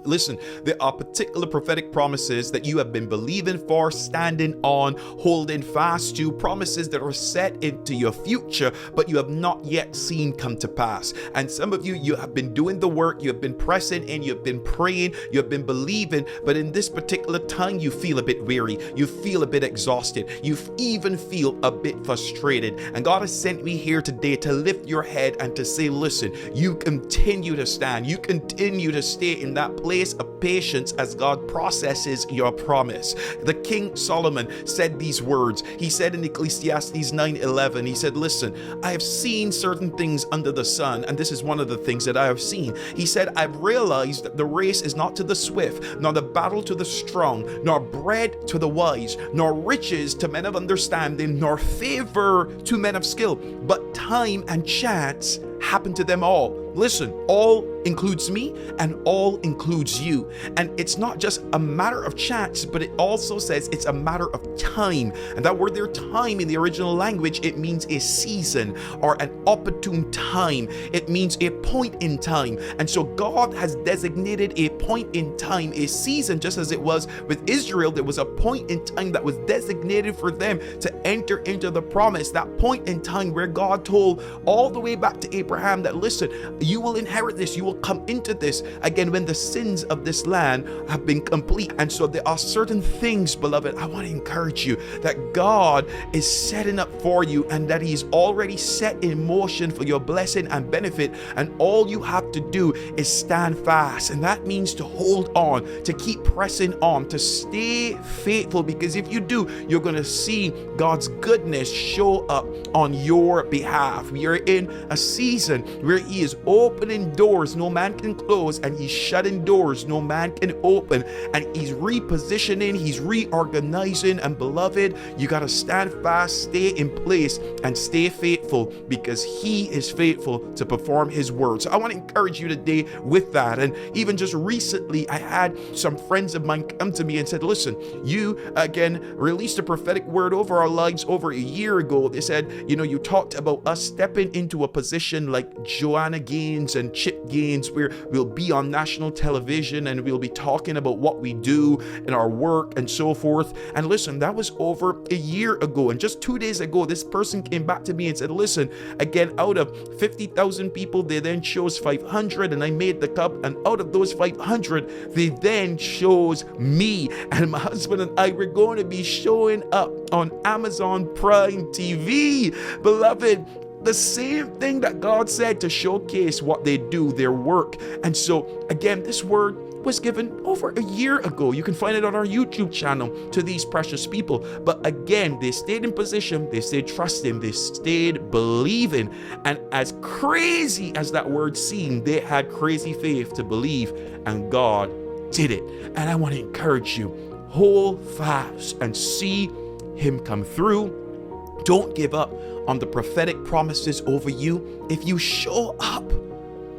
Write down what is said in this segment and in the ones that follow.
Listen, there are particular prophetic promises that you have been believing for, standing on, holding fast to, promises that are set into your future, but you have not yet seen come to pass. And some of you have been doing the work, you have been pressing in, you have been praying, you have been believing, but in this particular time, you feel a bit weary, you feel a bit exhausted, you even feel a bit frustrated. And God has sent me here today to lift your head and to say, listen, you continue to stand, you continue to stay in that place of patience as God processes your promise. The King Solomon said these words. He said in Ecclesiastes 9:11, he said, listen, I have seen certain things under the sun, and this is one of the things that I have seen. He said, I've realized that the race is not to the swift, nor the battle to the strong, nor bread to the wise, nor riches to men of understanding, nor favor to men of skill, but time and chance happen to them all. Listen, all includes me and all includes you. And it's not just a matter of chance, but it also says it's a matter of time. And that word there, time, in the original language, it means a season or an opportune time. It means a point in time. And so God has designated a point in time, a season, just as it was with Israel. There was a point in time that was designated for them to enter into the promise. That point in time where God told all the way back to Abraham that, listen, you will inherit this, you will come into this again when the sins of this land have been complete. And so there are certain things, beloved, I want to encourage you that God is setting up for you and that He's already set in motion for your blessing and benefit. And all you have to do is stand fast. And that means to hold on, to keep pressing on, to stay faithful, because if you do, you're going to see God's goodness show up on your behalf. We are in a season where He is opening doors no man can close, and He's shutting doors no man can open, and He's repositioning, He's reorganizing. And beloved, you got to stand fast, stay in place, and stay faithful, because He is faithful to perform His word. So I want to encourage you today with that. And even just recently, I had some friends of mine come to me and said, listen, you again released a prophetic word over our lives over a year ago. They said, you talked about us stepping into a position like Joanna Gaines and Chip Gaines, where we'll be on national television and we'll be talking about what we do in our work and so forth. And listen, that was over a year ago. And just 2 days ago, this person came back to me and said, listen, again, out of 50,000 people, they then chose 500, and I made the cut. And out of those 500, they then chose me. And my husband and I were going to be showing up on Amazon Prime TV. Beloved, the same thing that God said to showcase what they do, their work. And so again, this word was given over a year ago. You can find it on our YouTube channel to these precious people. But again, they stayed in position, they stayed trusting, they stayed believing. And as crazy as that word seemed, they had crazy faith to believe, and God did it. And I want to encourage you, hold fast and see Him come through. Don't give up on the prophetic promises over you. If you show up,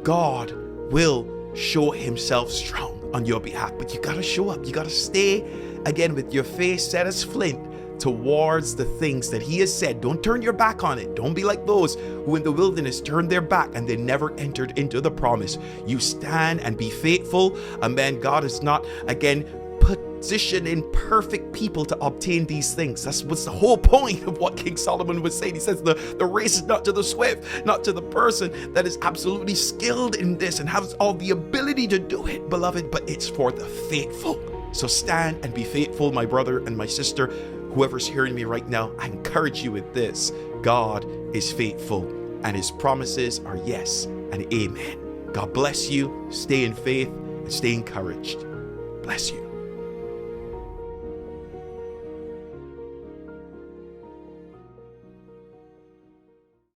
God will show Himself strong on your behalf. But you got to show up. You got to stay, again, with your face set as flint towards the things that He has said. Don't turn your back on it. Don't be like those who in the wilderness turned their back and they never entered into the promise. You stand and be faithful. Amen. God is not, again, positioning perfect people to obtain these things. That's what's the whole point of what King Solomon was saying. He says the race is not to the swift, not to the person that is absolutely skilled in this and has all the ability to do it, beloved, but it's for the faithful. So stand and be faithful, my brother and my sister, whoever's hearing me right now. I encourage you with this: God is faithful and His promises are yes and amen. God bless you. Stay in faith and stay encouraged. Bless you.